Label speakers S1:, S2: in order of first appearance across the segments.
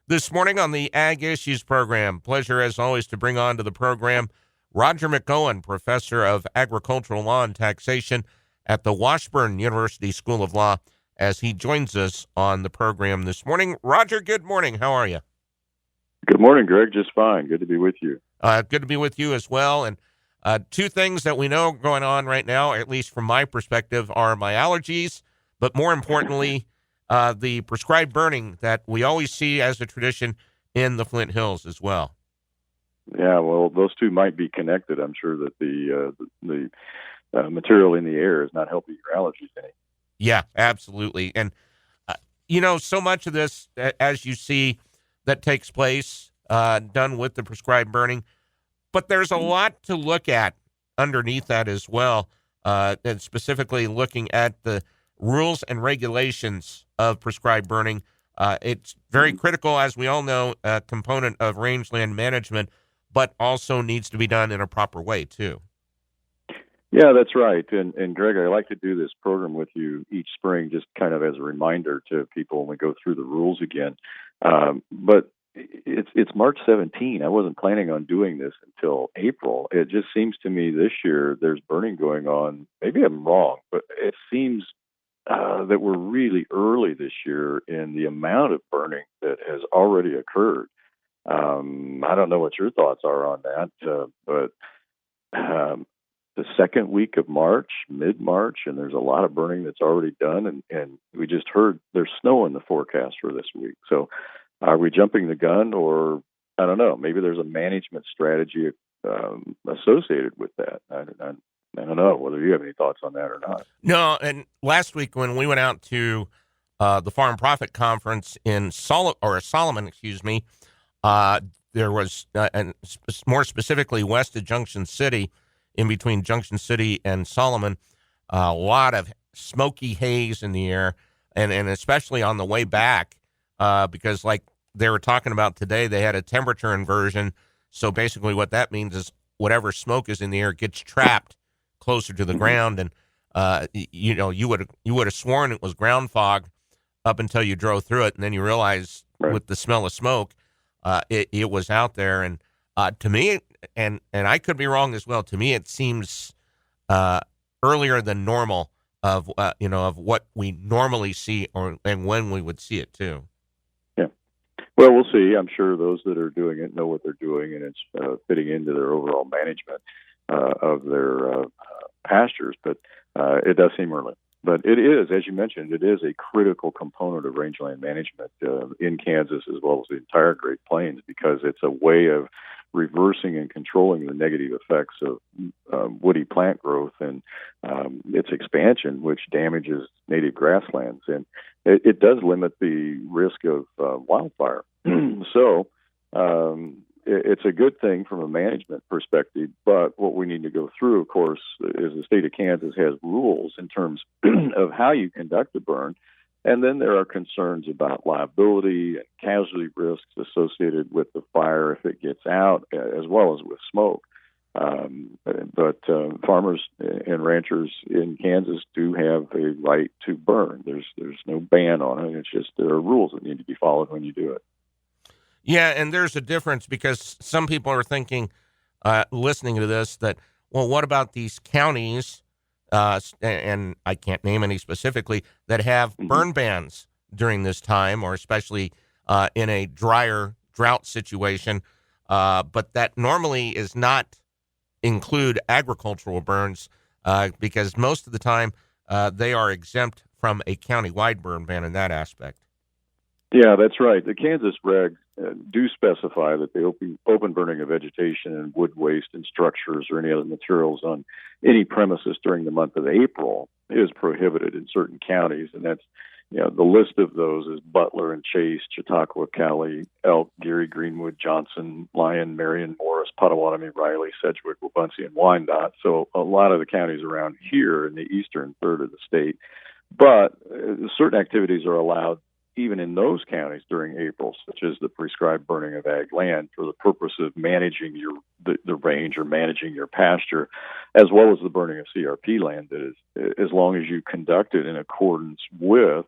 S1: This morning on the Ag Issues program, pleasure as always to bring on to the program Roger McEowen, professor of agricultural law and taxation at the Washburn University School of Law, as he joins us on the program this morning. Roger, good morning. How are you?
S2: Good morning, Greg. Just fine. Good to be with you.
S1: Good to be with you as well. And two things that we know going on right now, at least from my perspective, are my allergies, but more importantly, the prescribed burning that we always see as a tradition in the Flint Hills as well.
S2: Yeah, well, those two might be connected. I'm sure that the material in the air is not helping your allergies any.
S1: Yeah, absolutely. And, so much of this, as you see, that takes place done with the prescribed burning, but there's a lot to look at underneath that as well, and specifically looking at the rules and regulations of prescribed burning. It's very critical, as we all know, a component of rangeland management, but also needs to be done in a proper way, too.
S2: Yeah, that's right. And Greg, I like to do this program with you each spring, just kind of as a reminder to people when we go through the rules again. But it's March 17. I wasn't planning on doing this until April. It just seems to me this year there's burning going on. Maybe I'm wrong, but it seems that we're really early this year in the amount of burning that has already occurred. I don't know what your thoughts are on that, but the second week of March, mid-March, and there's a lot of burning that's already done, and we just heard there's snow in the forecast for this week. So are we jumping the gun, or I don't know, maybe there's a management strategy associated with that. I don't know whether you have any thoughts on that or not.
S1: No, and last week when we went out to the Farm Profit Conference in Solomon, there was, and more specifically west of Junction City, in between Junction City and Solomon, a lot of smoky haze in the air, and especially on the way back, because like they were talking about today, they had a temperature inversion. So basically what that means is whatever smoke is in the air gets trapped closer to the ground, and you would have sworn it was ground fog up until you drove through it, and then you realize with the smell of smoke, it was out there. And to me, and I could be wrong as well, to me it seems earlier than normal of what we normally see, and when we would see it too.
S2: Yeah, well, we'll see. I'm sure those that are doing it know what they're doing, and it's fitting into their overall management of their pastures, but it does seem early. But it is, as you mentioned, it is a critical component of rangeland management in Kansas as well as the entire Great Plains, because it's a way of reversing and controlling the negative effects of woody plant growth and its expansion, which damages native grasslands. And it does limit the risk of wildfire. So it's a good thing from a management perspective, but what we need to go through, of course, is the state of Kansas has rules in terms of how you conduct a burn, and then there are concerns about liability and casualty risks associated with the fire if it gets out, as well as with smoke. But farmers and ranchers in Kansas do have a right to burn. There's no ban on it. It's just there are rules that need to be followed when you do it.
S1: Yeah, and there's a difference, because some people are thinking, listening to this, that, well, what about these counties, and I can't name any specifically, that have burn bans during this time, or especially in a drier drought situation, but that normally is not include agricultural burns, because most of the time they are exempt from a county-wide burn ban in that aspect.
S2: Yeah, that's right. The Kansas regs do specify that the open burning of vegetation and wood waste and structures or any other materials on any premises during the month of April is prohibited in certain counties. And that's, the list of those is Butler and Chase, Chautauqua, Cowley, Elk, Geary, Greenwood, Johnson, Lyon, Marion, Morris, Potawatomi, Riley, Sedgwick, Wabunsee, and Wyandotte. So a lot of the counties around here in the eastern third of the state. But certain activities are allowed even in those counties during April, such as the prescribed burning of ag land for the purpose of managing the range or managing your pasture, as well as the burning of CRP land, that is, as long as you conduct it in accordance with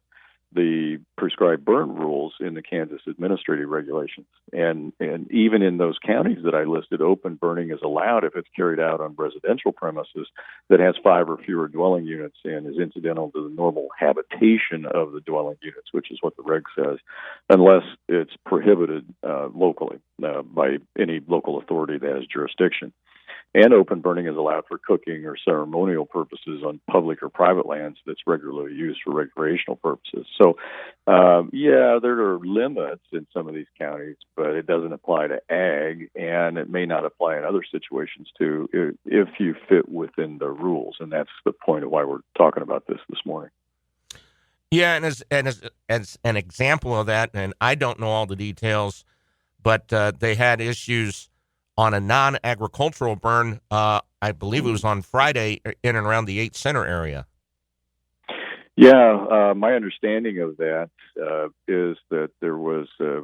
S2: the prescribed burn rules in the Kansas administrative regulations. And even in those counties that I listed, open burning is allowed if it's carried out on residential premises that has 5 or fewer dwelling units and is incidental to the normal habitation of the dwelling units, which is what the reg says, unless it's prohibited locally by any local authority that has jurisdiction. And open burning is allowed for cooking or ceremonial purposes on public or private lands that's regularly used for recreational purposes. So, there are limits in some of these counties, but it doesn't apply to ag, and it may not apply in other situations too if you fit within the rules. And that's the point of why we're talking about this morning.
S1: Yeah, and as an example of that, and I don't know all the details, but they had issues on a non-agricultural burn, I believe it was on Friday, in and around the 8 Center area.
S2: Yeah, my understanding of that is that there was a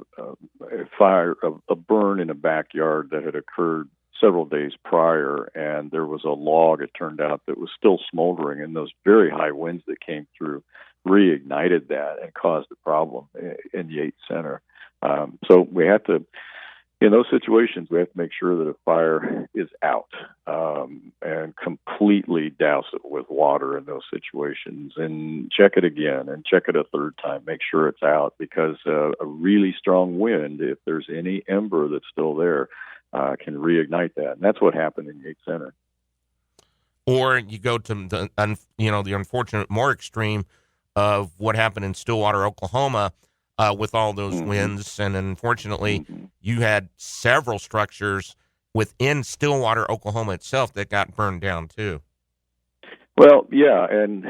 S2: fire, a burn in a backyard that had occurred several days prior, and there was a log, it turned out, that was still smoldering, and those very high winds that came through reignited that and caused a problem in the 8 Center. So we have to, in those situations, we have to make sure that a fire is out and completely douse it with water in those situations, and check it again and check it a third time. Make sure it's out, because a really strong wind, if there's any ember that's still there, can reignite that. And that's what happened in 8 Center.
S1: Or you go to the unfortunate, more extreme of what happened in Stillwater, Oklahoma, with all those winds. And unfortunately, you had several structures within Stillwater, Oklahoma itself that got burned down too. Well,
S2: yeah, and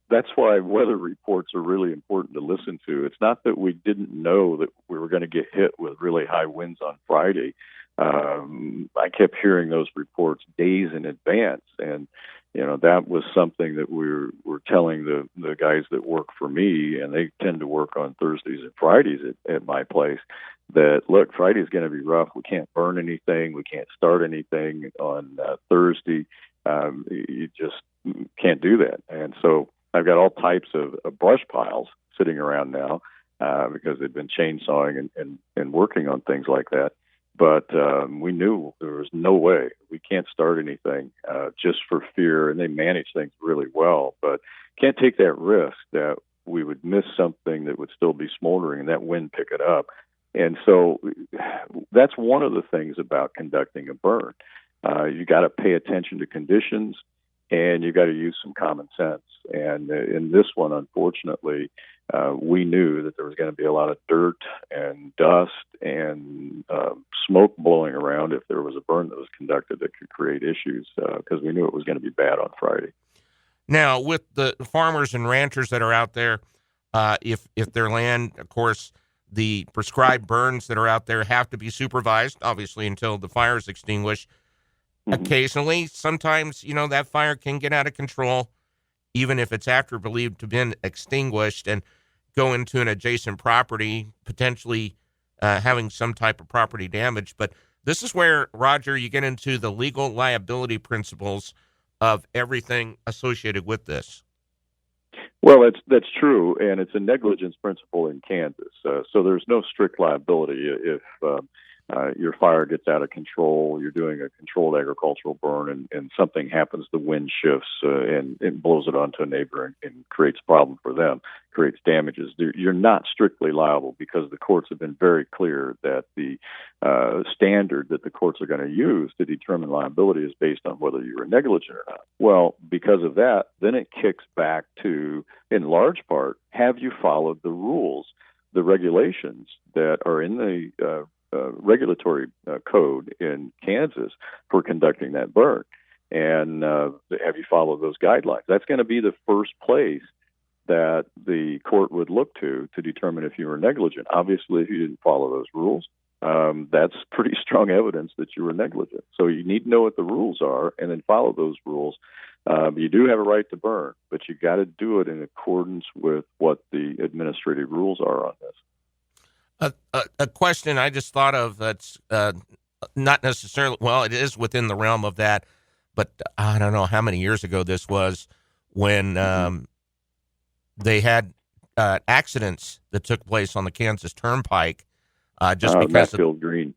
S2: that's why weather reports are really important to listen to. It's not that we didn't know that we were going to get hit with really high winds on Friday. I kept hearing those reports days in advance, and that was something that we're telling the guys that work for me, and they tend to work on Thursdays and Fridays at my place, that, look, Friday's going to be rough. We can't burn anything. We can't start anything on Thursday. You just can't do that. And so I've got all types of brush piles sitting around now because they've been chainsawing and working on things like that. But we knew there was no way. We can't start anything just for fear, and they manage things really well. But can't take that risk that we would miss something that would still be smoldering and that wind pick it up. And so that's one of the things about conducting a burn. You got to pay attention to conditions, and you got to use some common sense. And in this one, unfortunately, we knew that there was going to be a lot of dirt and dust and smoke blowing around if there was a burn that was conducted that could create issues, because we knew it was going to be bad on Friday.
S1: Now, with the farmers and ranchers that are out there, if their land, of course, the prescribed burns that are out there have to be supervised, obviously, until the fire is extinguished. Occasionally, sometimes, that fire can get out of control, even if it's after believed to have been extinguished, and go into an adjacent property, potentially having some type of property damage. But this is where, Roger, you get into the legal liability principles of everything associated with this.
S2: Well, that's true, and it's a negligence principle in Kansas. So there's no strict liability if your fire gets out of control, you're doing a controlled agricultural burn, and something happens, the wind shifts and it blows it onto a neighbor and creates a problem for them, creates damages. You're not strictly liable, because the courts have been very clear that the standard that the courts are going to use to determine liability is based on whether you were negligent or not. Well, because of that, then it kicks back to, in large part, have you followed the rules, the regulations that are in the regulatory code in Kansas for conducting that burn, and have you followed those guidelines? That's going to be the first place that the court would look to determine if you were negligent. Obviously, if you didn't follow those rules, that's pretty strong evidence that you were negligent. So you need to know what the rules are and then follow those rules. You do have a right to burn, but you got to do it in accordance with what the administrative rules are on this.
S1: A question I just thought of that's not necessarily, well, it is within the realm of that, but I don't know how many years ago this was when they had accidents that took place on the Kansas Turnpike, just because of
S2: Matfield Green.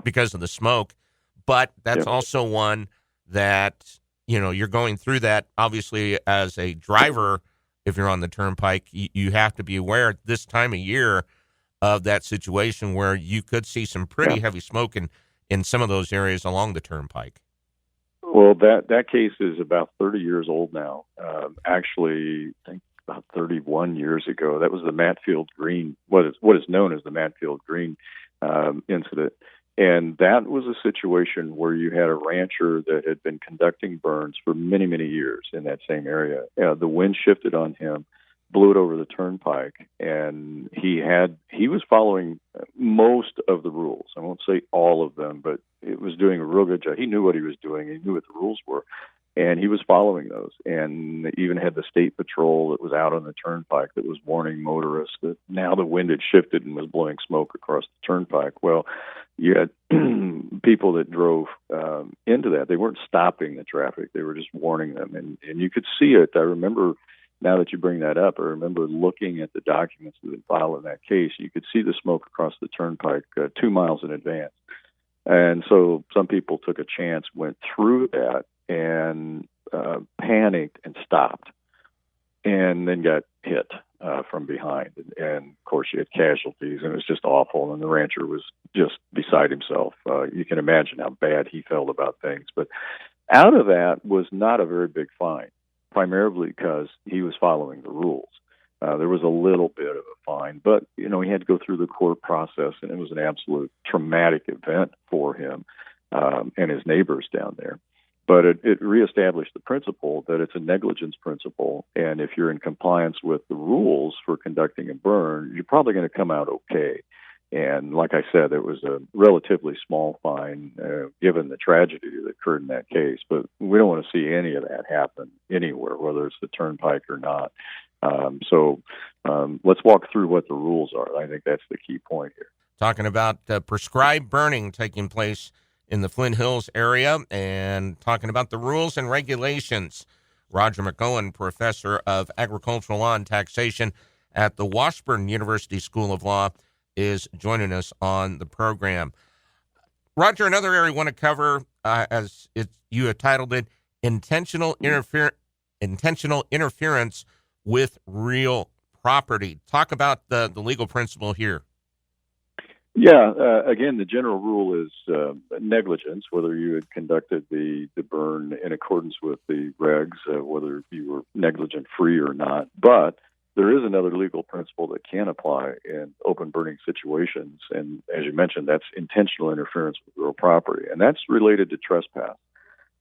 S1: Because of the smoke. But that's also one that, you're going through that. Obviously, as a driver, if you're on the turnpike, you have to be aware at this time of year of that situation where you could see some pretty heavy smoke in some of those areas along the turnpike.
S2: Well, that case is about 30 years old now. Actually, I think about 31 years ago. That was the Matfield Green, what is known as the Matfield Green incident. And that was a situation where you had a rancher that had been conducting burns for many, many years in that same area. The wind shifted on him, blew it over the turnpike, and he was following most of the rules. I won't say all of them, but it was doing a real good job. He knew what he was doing. He knew what the rules were, and he was following those. And even had the state patrol that was out on the turnpike that was warning motorists that now the wind had shifted and was blowing smoke across the turnpike. Well, you had people that drove into that. They weren't stopping the traffic. They were just warning them. And you could see it. I remember, now that you bring that up, I remember looking at the documents that had been filed in that case. You could see the smoke across the turnpike 2 miles in advance. And so some people took a chance, went through that, and panicked and stopped, and then got hit from behind. And of course, you had casualties, and it was just awful. And the rancher was just beside himself. You can imagine how bad he felt about things. But out of that was not a very big fine, primarily because he was following the rules. There was a little bit of a fine, but, he had to go through the court process, and it was an absolute traumatic event for him and his neighbors down there. But it reestablished the principle that it's a negligence principle, and if you're in compliance with the rules for conducting a burn, you're probably going to come out okay. And like I said, it was a relatively small fine given the tragedy that occurred in that case. But we don't want to see any of that happen anywhere, whether it's the turnpike or not. So let's walk through what the rules are. I think that's the key point here.
S1: Talking about prescribed burning taking place in the Flint Hills area and talking about the rules and regulations. Roger McEowen, professor of agricultural law and taxation at the Washburn University School of Law, is joining us on the program. Roger, another area we want to cover, you have titled it, intentional interference with real property. Talk about the legal principle here.
S2: Yeah, again, the general rule is negligence, whether you had conducted the burn in accordance with the regs, whether you were negligent-free or not. But there is another legal principle that can apply in open burning situations, and as you mentioned, that's intentional interference with real property, and that's related to trespass.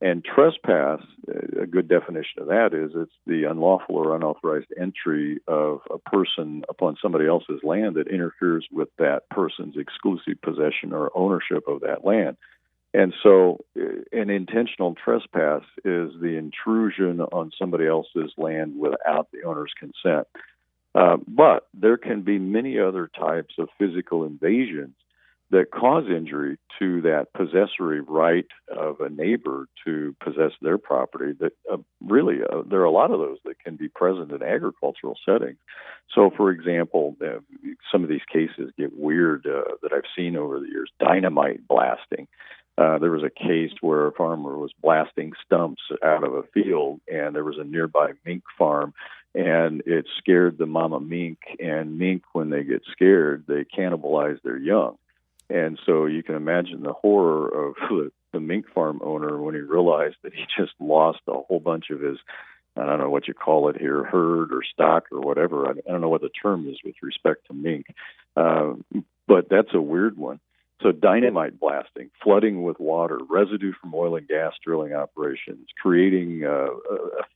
S2: And trespass, a good definition of that is it's the unlawful or unauthorized entry of a person upon somebody else's land that interferes with that person's exclusive possession or ownership of that land. And so an intentional trespass is the intrusion on somebody else's land without the owner's consent. But there can be many other types of physical invasions that cause injury to that possessory right of a neighbor to possess their property. That there are a lot of those that can be present in agricultural settings. So, for example, some of these cases get weird that I've seen over the years. Dynamite blasting. There was a case where a farmer was blasting stumps out of a field, and there was a nearby mink farm, and it scared the mama mink. And mink, when they get scared, they cannibalize their young. And so you can imagine the horror of the mink farm owner when he realized that he just lost a whole bunch of his, I don't know what you call it here, herd or stock or whatever. I don't know what the term is with respect to mink. But that's a weird one. So dynamite blasting, flooding with water, residue from oil and gas drilling operations, creating a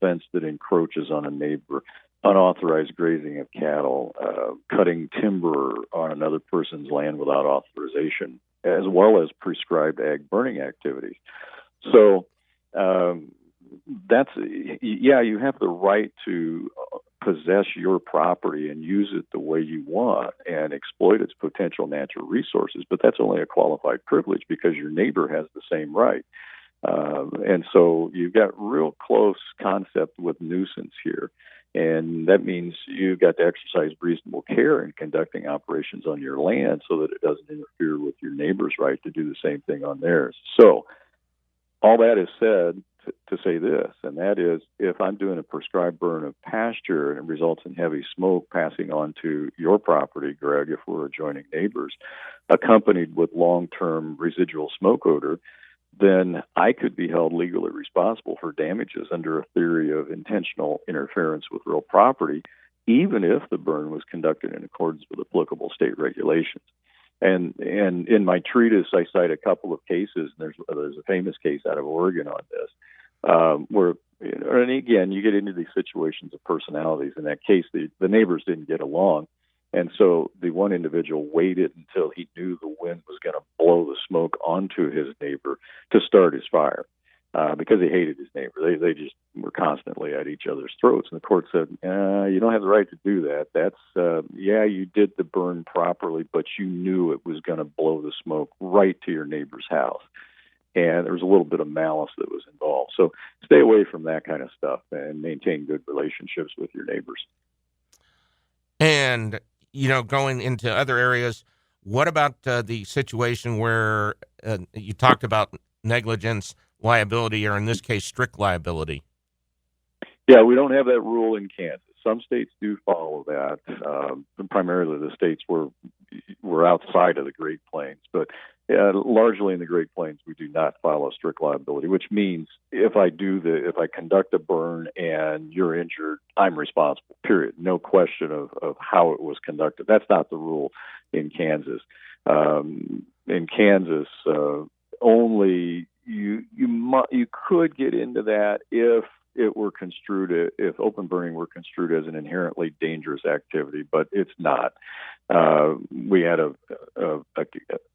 S2: fence that encroaches on a neighbor, unauthorized grazing of cattle, cutting timber on another person's land without authorization, as well as prescribed ag burning activities. So you have the right to possess your property and use it the way you want and exploit its potential natural resources, but that's only a qualified privilege because your neighbor has the same right. And so you've got real close concept with nuisance here. And that means you've got to exercise reasonable care in conducting operations on your land so that it doesn't interfere with your neighbor's right to do the same thing on theirs. So all that is said to say this, and that is, if I'm doing a prescribed burn of pasture and it results in heavy smoke passing on to your property, Greg, if we're adjoining neighbors, accompanied with long-term residual smoke odor, then I could be held legally responsible for damages under a theory of intentional interference with real property, even if the burn was conducted in accordance with applicable state regulations. And in my treatise, I cite a couple of cases. There's a famous case out of Oregon on this, where, and again, you get into these situations of personalities. In that case, the neighbors didn't get along. And so the one individual waited until he knew the wind was going to blow the smoke onto his neighbor to start his fire, because he hated his neighbor. They just were constantly at each other's throats. And the court said, you don't have the right to do that. That's, you did the burn properly, but you knew it was going to blow the smoke right to your neighbor's house. And there was a little bit of malice that was involved. So stay away from that kind of stuff and maintain good relationships with your neighbors.
S1: And going into other areas, what about the situation where you talked about negligence, liability, or in this case, strict liability?
S2: Yeah, we don't have that rule in Kansas. Some states do follow that, primarily the states we're outside of the Great Plains. But largely in the Great Plains, we do not follow strict liability, which means if I conduct a burn and you're injured, I'm responsible, period. No question of how it was conducted. That's not the rule in Kansas. In Kansas, only you could get into that if it were construed, if open burning were construed as an inherently dangerous activity, but it's not. We had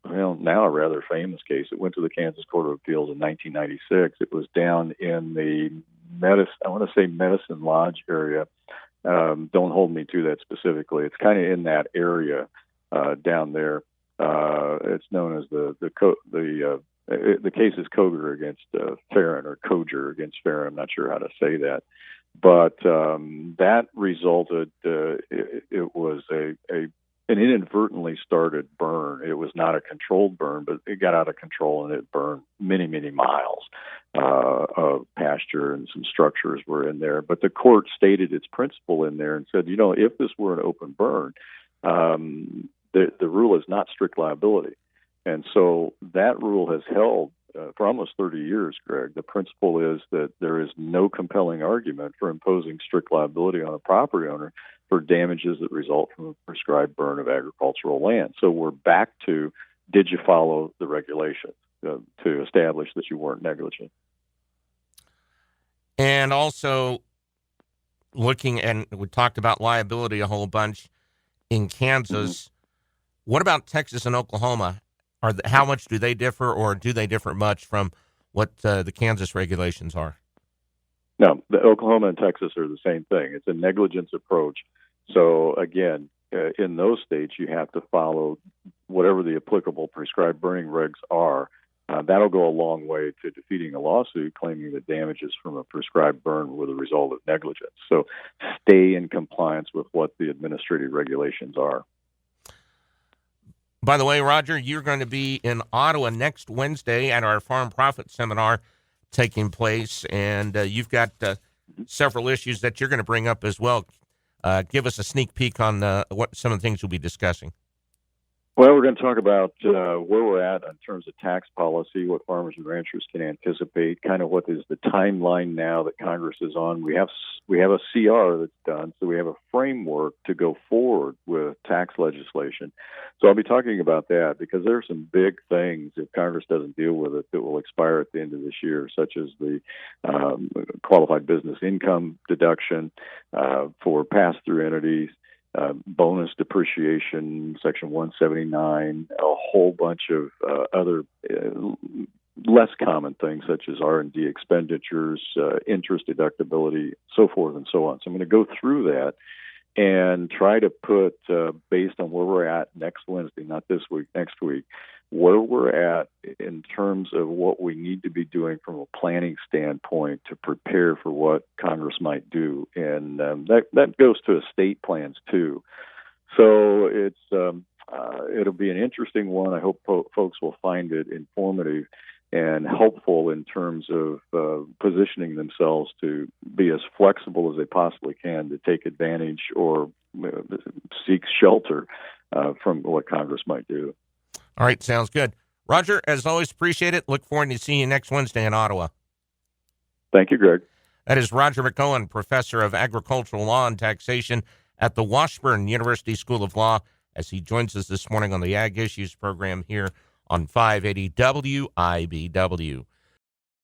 S2: now a rather famous case. It went to the Kansas Court of Appeals in 1996. It was down in the Medicine Lodge area. Don't hold me to that specifically. It's kind of in that area down there. It's known as the case is Koger against Farron, or Koger against Farron. I'm not sure how to say that, but that resulted. It was an inadvertently started burn. It was not a controlled burn, but it got out of control and it burned many, many miles of pasture, and some structures were in there. But the court stated its principle in there and said, if this were an open burn, the rule is not strict liability. And so that rule has held for almost 30 years, Greg. The principle is that there is no compelling argument for imposing strict liability on a property owner for damages that result from a prescribed burn of agricultural land. So we're back to, did you follow the regulations to establish that you weren't negligent?
S1: And also looking, and we talked about liability a whole bunch in Kansas. Mm-hmm. What about Texas and Oklahoma? How much do they differ, or do they differ much from what the Kansas regulations are?
S2: No, the Oklahoma and Texas are the same thing. It's a negligence approach. So again, in those states, you have to follow whatever the applicable prescribed burning regs are. That'll go a long way to defeating a lawsuit claiming that damages from a prescribed burn were the result of negligence. So stay in compliance with what the administrative regulations are.
S1: By the way, Roger, you're going to be in Ottawa next Wednesday at our Farm Profit Seminar taking place, and you've got several issues that you're going to bring up as well. Give us a sneak peek on what some of the things you'll be discussing.
S2: Well, we're going to talk about where we're at in terms of tax policy, what farmers and ranchers can anticipate, kind of what is the timeline now that Congress is on. We have a CR that's done, so we have a framework to go forward with tax legislation. So I'll be talking about that because there are some big things, if Congress doesn't deal with it, that will expire at the end of this year, such as the qualified business income deduction for pass-through entities, bonus depreciation, Section 179, a whole bunch of other less common things such as R&D expenditures, interest deductibility, so forth and so on. So I'm going to go through that and try to put, based on where we're at next Wednesday, not this week, next week, where we're at in terms of what we need to be doing from a planning standpoint to prepare for what Congress might do. And that goes to estate plans, too. So it'll be an interesting one. I hope folks will find it informative and helpful in terms of positioning themselves to be as flexible as they possibly can to take advantage or seek shelter from what Congress might do.
S1: All right, sounds good. Roger, as always, appreciate it. Look forward to seeing you next Wednesday in Ottawa.
S2: Thank you, Greg.
S1: That is Roger McEowen, professor of agricultural law and taxation at the Washburn University School of Law, as he joins us this morning on the Ag Issues program here on 580 WIBW.